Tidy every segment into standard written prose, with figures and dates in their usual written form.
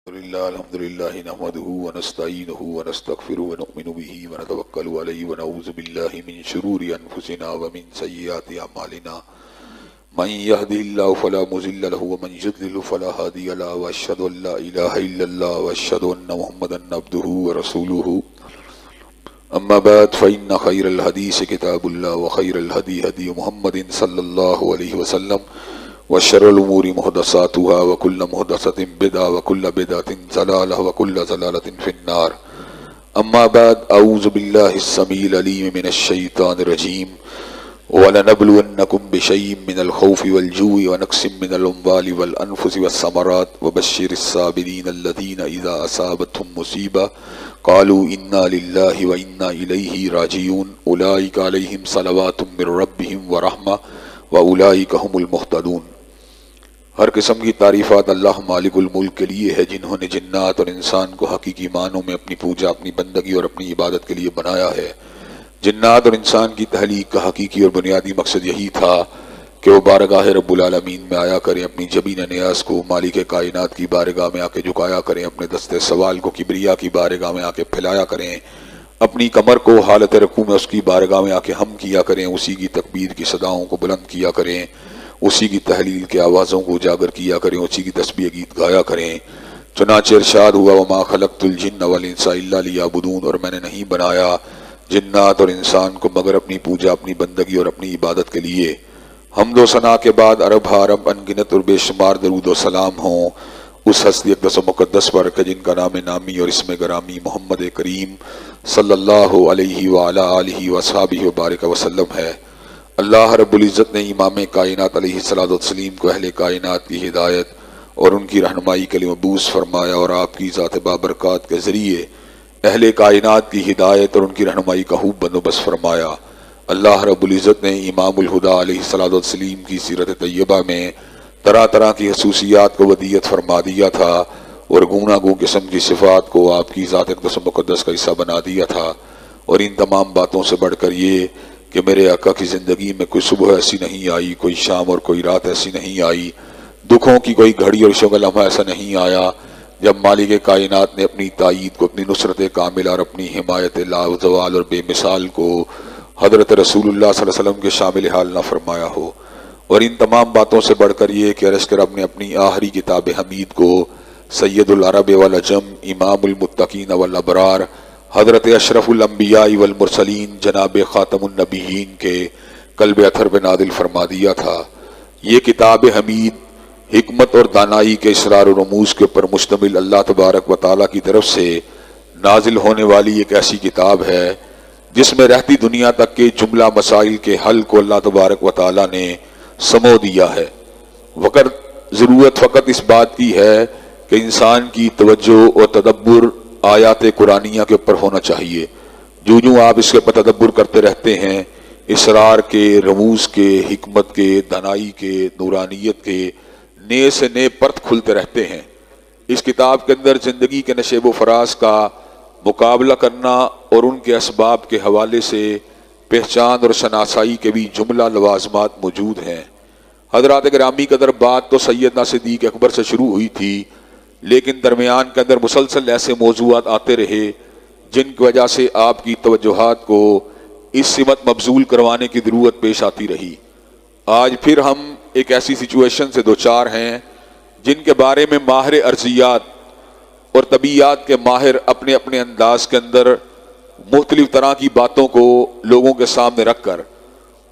الحمد لله نحمده ونستعينه ونستغفره ونؤمن به ونتوكل عليه ونعوذ بالله من شرور أنفسنا ومن سيئات أعمالنا من يهده الله فلا مضل له ومن يضلل فلا هادي له وأشهد أن لا إله إلا الله وأشهد أن محمدا عبده ورسوله أما بعد فإن خير الحديث كتاب الله وخير الهدي هدي محمد صلى الله عليه وسلم وشر الأمور محدثاتها وكل محدثة بدعة وكل بدعة ضلالة وكل ضلالة في النار. أما بعد أعوذ بالله السميع العليم من الشيطان الرجيم ولنبلونكم بشيء من الخوف والجوع ونقص من الأموال والأنفس والثمرات وبشر الصابرين الذين إذا أصابتهم مصيبة قالوا إنا لله وإنا إليه راجعون أولئك عليهم صلوات من ربهم ورحمة وأولئك هم المهتدون. ہر قسم کی تعریفات اللہ مالک الملک کے لیے ہے جنہوں نے جنات اور انسان کو حقیقی معنوں میں اپنی پوجا، اپنی بندگی اور اپنی عبادت کے لیے بنایا ہے۔ جنات اور انسان کی تخلیق کا حقیقی اور بنیادی مقصد یہی تھا کہ وہ بارگاہ رب العالمین میں آیا کریں، اپنی جبین نیاز کو مالک کائنات کی بارگاہ میں آ کے جھکایا کریں، اپنے دست سوال کو کبریا کی بارگاہ میں آ کے پھیلایا کریں، اپنی کمر کو حالت رکوع میں اس کی بارگاہ میں آ کے ہم کیا کریں، اسی کی تکبیر کی صداؤں کو بلند کیا کریں، اسی کی تحلیل کے آوازوں کو اجاگر کیا کریں، اسی کی تسبیح گیت گایا کریں۔ چنانچہ ارشاد ہوا وما خلقت الجن والانس الا لیعبدون، اور میں نے نہیں بنایا جنات اور انسان کو مگر اپنی پوجا، اپنی بندگی اور اپنی عبادت کے لیے۔ حمد و ثنا کے بعد عرب حرم انگنت اور بے شمار درود و سلام ہوں اس ہستی اقدس و مقدس پر کہ جن کا نام نامی اور اسم گرامی محمد کریم صلی اللہ علیہ وعلی آلہ وصحبہ وبارک وسلم ہے۔ اللہ رب العزت نے امام کائنات علیہ الصلوۃ والتسلیم کو اہل کائنات کی ہدایت اور ان کی رہنمائی کے لیے مبعوث فرمایا، اور آپ کی ذات بابرکات کے ذریعے اہل کائنات کی ہدایت اور ان کی رہنمائی کا خوب بندوبست فرمایا۔ اللہ رب العزت نے امام الہدیٰ علیہ الصلوۃ والتسلیم کی سیرت طیبہ میں طرح طرح کی خصوصیات کو ودیت فرما دیا تھا اور گوناگوں قسم کی صفات کو آپ کی ذات اقدس و مقدس کا حصہ بنا دیا تھا۔ اور ان تمام باتوں سے بڑھ کر یہ کہ میرے آقا کی زندگی میں کوئی صبح ایسی نہیں آئی، کوئی شام اور کوئی رات ایسی نہیں آئی، دکھوں کی کوئی گھڑی اور شب لمحہ ایسا نہیں آیا جب مالک کائنات نے اپنی تائید کو، اپنی نصرت کاملہ اور اپنی حمایت لا زوال اور بے مثال کو حضرت رسول اللہ صلی اللہ علیہ وسلم کے شامل حال نہ فرمایا ہو۔ اور ان تمام باتوں سے بڑھ کر یہ کہ عرش کے رب نے اپنی آخری کتاب حمید کو سید العرب والعجم، امام المتقین والابرار، حضرت اشرف الانبیاء والمرسلین، جناب خاتم النبیین کے قلب اطہر پہ نازل فرما دیا تھا۔ یہ کتاب حمید حکمت اور دانائی کے اسرار و رموز کے اوپر مشتمل اللہ تبارک و تعالیٰ کی طرف سے نازل ہونے والی ایک ایسی کتاب ہے جس میں رہتی دنیا تک کے جملہ مسائل کے حل کو اللہ تبارک و تعالیٰ نے سمو دیا ہے۔ ضرورت فقط اس بات کی ہے کہ انسان کی توجہ اور تدبر آیات قرآنیہ کے اوپر ہونا چاہیے۔ جو آپ اس کے اوپر تدبر کرتے رہتے ہیں، اسرار کے، رموز کے، حکمت کے، دانائی کے، نورانیت کے نئے سے نئے پرت کھلتے رہتے ہیں۔ اس کتاب کے اندر زندگی کے نشیب و فراز کا مقابلہ کرنا اور ان کے اسباب کے حوالے سے پہچان اور شناسائی کے بھی جملہ لوازمات موجود ہیں۔ حضرات گرامی قدر بات تو سیدنا صدیق اکبر سے شروع ہوئی تھی، لیکن درمیان کے اندر مسلسل ایسے موضوعات آتے رہے جن کی وجہ سے آپ کی توجہات کو اس سمت مبذول کروانے کی ضرورت پیش آتی رہی۔ آج پھر ہم ایک ایسی سچویشن سے دوچار ہیں جن کے بارے میں ماہر ارضیات اور طبیعیات کے ماہر اپنے اپنے انداز کے اندر مختلف طرح کی باتوں کو لوگوں کے سامنے رکھ کر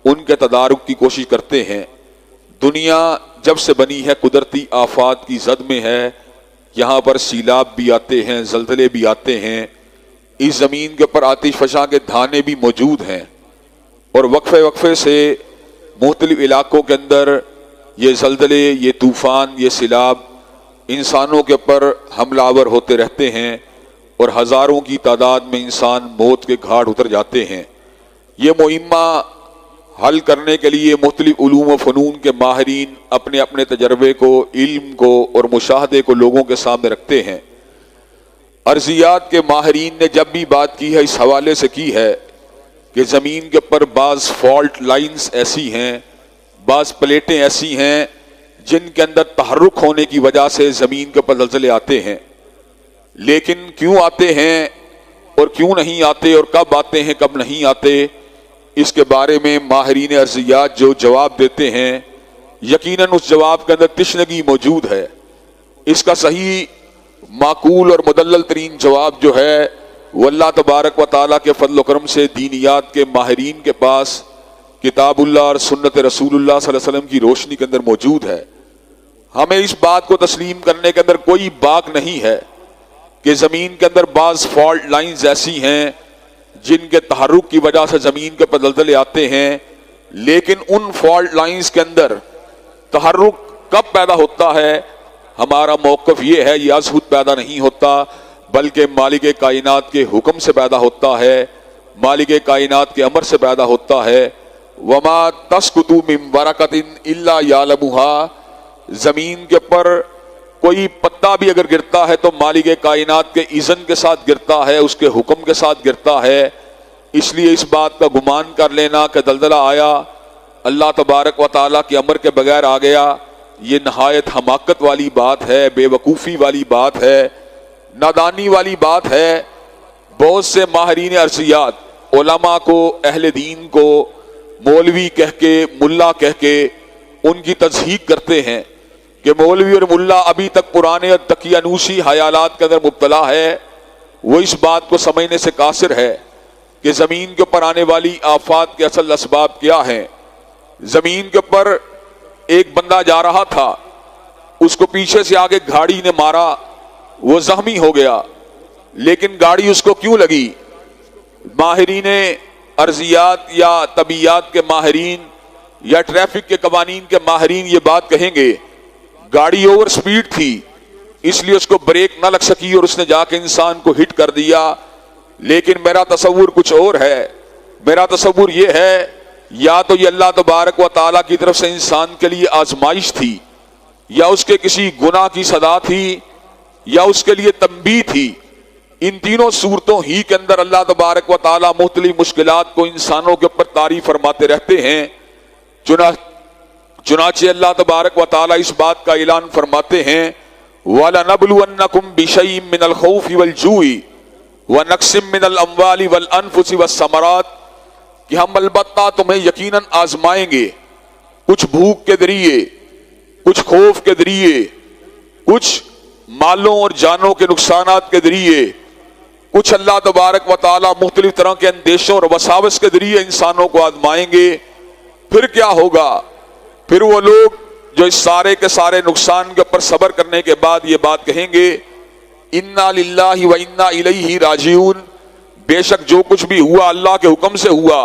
ان کے تدارک کی کوشش کرتے ہیں۔ دنیا جب سے بنی ہے قدرتی آفات کی زد میں ہے، یہاں پر سیلاب بھی آتے ہیں، زلزلے بھی آتے ہیں، اس زمین کے اوپر آتش فشاں کے دھانے بھی موجود ہیں، اور وقفے وقفے سے مختلف علاقوں کے اندر یہ زلزلے، یہ طوفان، یہ سیلاب انسانوں کے اوپر حملہ آور ہوتے رہتے ہیں اور ہزاروں کی تعداد میں انسان موت کے گھاٹ اتر جاتے ہیں۔ یہ مہمہ حل کرنے کے لیے مختلف علوم و فنون کے ماہرین اپنے اپنے تجربے کو، علم کو اور مشاہدے کو لوگوں کے سامنے رکھتے ہیں۔ ارضیات کے ماہرین نے جب بھی بات کی ہے اس حوالے سے کی ہے کہ زمین کے اوپر بعض فالٹ لائنز ایسی ہیں، بعض پلیٹیں ایسی ہیں جن کے اندر تحرک ہونے کی وجہ سے زمین کے اوپر زلزلے آتے ہیں۔ لیکن کیوں آتے ہیں اور کیوں نہیں آتے اور کب آتے ہیں کب نہیں آتے، اس کے بارے میں ماہرین ارضیات جو جواب دیتے ہیں یقیناً اس جواب کے اندر تشنگی موجود ہے۔ اس کا صحیح معقول اور مدلل ترین جواب جو ہے وہ اللہ تبارک و تعالیٰ کے فضل و کرم سے دینیات کے ماہرین کے پاس کتاب اللہ اور سنت رسول اللہ صلی اللہ علیہ وسلم کی روشنی کے اندر موجود ہے۔ ہمیں اس بات کو تسلیم کرنے کے اندر کوئی باک نہیں ہے کہ زمین کے اندر بعض فالٹ لائنز ایسی ہیں جن کے تحرک کی وجہ سے زمین کے زلزلے آتے ہیں، لیکن ان فالٹ لائنز کے اندر تحرک کب پیدا ہوتا ہے؟ ہمارا موقف یہ ہے یہ از خود پیدا نہیں ہوتا بلکہ مالک کائنات کے حکم سے پیدا ہوتا ہے، مالک کائنات کے امر سے پیدا ہوتا ہے۔ وما تسقط من ورقۃ الا یعلمها، زمین کے اوپر کوئی پتا بھی اگر گرتا ہے تو مالک کائنات کے اذن کے ساتھ گرتا ہے، اس کے حکم کے ساتھ گرتا ہے۔ اس لیے اس بات کا گمان کر لینا کہ زلزلہ آیا اللہ تبارک و تعالیٰ کے امر کے بغیر آ گیا، یہ نہایت حماقت والی بات ہے، بے وقوفی والی بات ہے، نادانی والی بات ہے۔ بہت سے ماہرین ارضیات علماء کو، اہل دین کو مولوی کہہ کے، ملا کہہ کے ان کی تضحیق کرتے ہیں کہ مولوی اور ملا ابھی تک پرانے اور تقیانوسی خیالات کے اندر مبتلا ہے۔ وہ اس بات کو سمجھنے سے قاصر ہے کہ زمین کے اوپر آنے والی آفات کے اصل اسباب کیا ہیں۔ زمین کے اوپر ایک بندہ جا رہا تھا، اس کو پیچھے سے آگے گاڑی نے مارا، وہ زخمی ہو گیا، لیکن گاڑی اس کو کیوں لگی؟ ماہرین ارضیات یا طبیعیات کے ماہرین یا ٹریفک کے قوانین کے ماہرین یہ بات کہیں گے گاڑی اوور سپیڈ تھی اس لیے اس کو بریک نہ لگ سکی اور اس نے جا کے انسان کو ہٹ کر دیا، لیکن میرا تصور کچھ اور ہے۔ میرا تصور یہ ہے یا تو یہ اللہ تبارک و تعالیٰ کی طرف سے انسان کے لیے آزمائش تھی، یا اس کے کسی گناہ کی سزا تھی، یا اس کے لیے تنبیہ تھی۔ ان تینوں صورتوں ہی کے اندر اللہ تبارک و تعالیٰ مختلف مشکلات کو انسانوں کے اوپر طاری فرماتے رہتے ہیں۔ چنانچہ اللہ تبارک و تعالیٰ اس بات کا اعلان فرماتے ہیں وَلَنَبْلُوَنَّكُمْ بِشَيْءٍ مِّنَ الْخَوْفِ وَالْجُوعِ وَنَقْصٍ مِّنَ الْأَمْوَالِ وَالْأَنفُسِ وَالثَّمَرَاتِ، کہ ہم البتہ تمہیں یقیناً آزمائیں گے، کچھ بھوک کے ذریعے، کچھ خوف کے ذریعے، کچھ مالوں اور جانوں کے نقصانات کے ذریعے، کچھ اللہ تبارک و تعالیٰ مختلف طرح کے اندیشوں اور وساوس کے ذریعے انسانوں کو آزمائیں گے۔ پھر کیا ہوگا؟ پھر وہ لوگ جو اس سارے کے سارے نقصان کے اوپر صبر کرنے کے بعد یہ بات کہیں گے انا للہ و انا الیہ راجعون، بے شک جو کچھ بھی ہوا اللہ کے حکم سے ہوا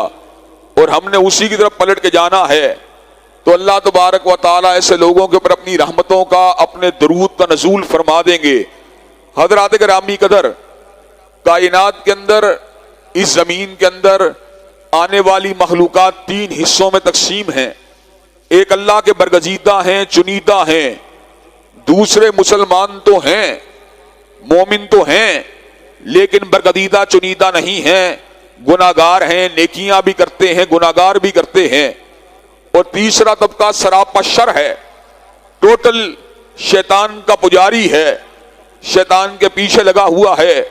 اور ہم نے اسی کی طرف پلٹ کے جانا ہے۔ تو اللہ تبارک و تعالیٰ ایسے لوگوں کے اوپر اپنی رحمتوں کا، اپنے درود کا نزول فرما دیں گے۔ حضرات گرامی قدر، کائنات کے اندر، اس زمین کے اندر آنے والی مخلوقات تین حصوں میں تقسیم ہیں۔ ایک اللہ کے برگزیدہ ہیں، چنیدہ ہیں، دوسرے مسلمان تو ہیں، مومن تو ہیں، لیکن برگزیدہ چنیدہ نہیں ہیں، گناہگار ہیں، نیکیاں بھی کرتے ہیں، گناہگار بھی کرتے ہیں۔ اور تیسرا طبقہ سراپا شر ہے، ٹوٹل شیطان کا پجاری ہے، شیطان کے پیچھے لگا ہوا ہے۔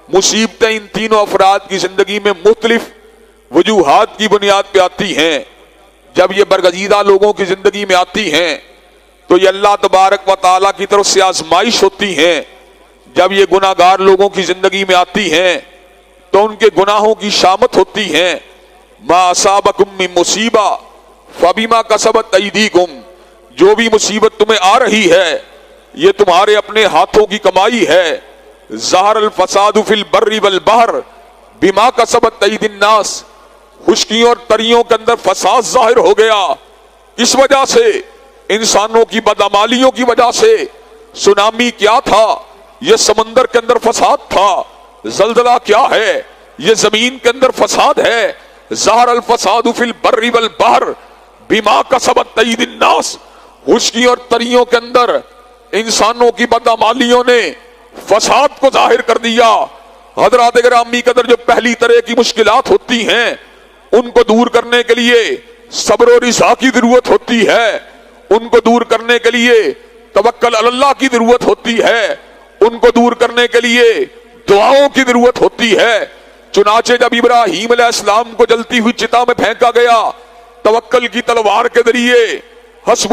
مصیبتیں ان تینوں افراد کی زندگی میں مختلف وجوہات کی بنیاد پہ آتی ہیں۔ جب یہ برگزیدہ لوگوں کی زندگی میں آتی ہیں تو یہ اللہ تبارک و تعالیٰ کی طرف سے آزمائش ہوتی ہیں۔ جب یہ گناہگار لوگوں کی زندگی میں آتی ہیں تو ان کے گناہوں کی شامت ہوتی ہیں۔ ما اصابکم من مصیبہ فبما کسبت ایدیکم، جو بھی مصیبت تمہیں آ رہی ہے یہ تمہارے اپنے ہاتھوں کی کمائی ہے۔ ظہر الفساد فی البر والبحر بما کسبت ایدی الناس، خشکیوں اور تریوں کے اندر فساد ظاہر ہو گیا، اس وجہ سے انسانوں کی بدعمالیوں کی وجہ سے۔ سونامی کیا تھا؟ یہ سمندر کے اندر فساد تھا۔ زلزلہ کیا ہے؟ یہ زمین کے اندر فساد ہے۔ ظہر الفساد فی البر والبحر بما کسبت ایدی الناس، خشکیوں اور تریوں کے اندر انسانوں کی بدعمالیوں نے فساد کو ظاہر کر دیا۔ حضرات گرامی قدر، جو پہلی طرح کی مشکلات ہوتی ہیں ان کو دور کرنے کے لیے صبر و رضا کی ضرورت ہوتی ہے، ان کو دور کرنے کے لیے توکل علی اللہ کی ضرورت ہوتی ہے، ان کو دور کرنے کے لیے دعاؤں کی ضرورت ہوتی ہے۔ چنانچہ جب ابراہیم علیہ السلام کو جلتی ہوئی چتا میں پھینکا گیا، توکل کی تلوار کے ذریعے حسب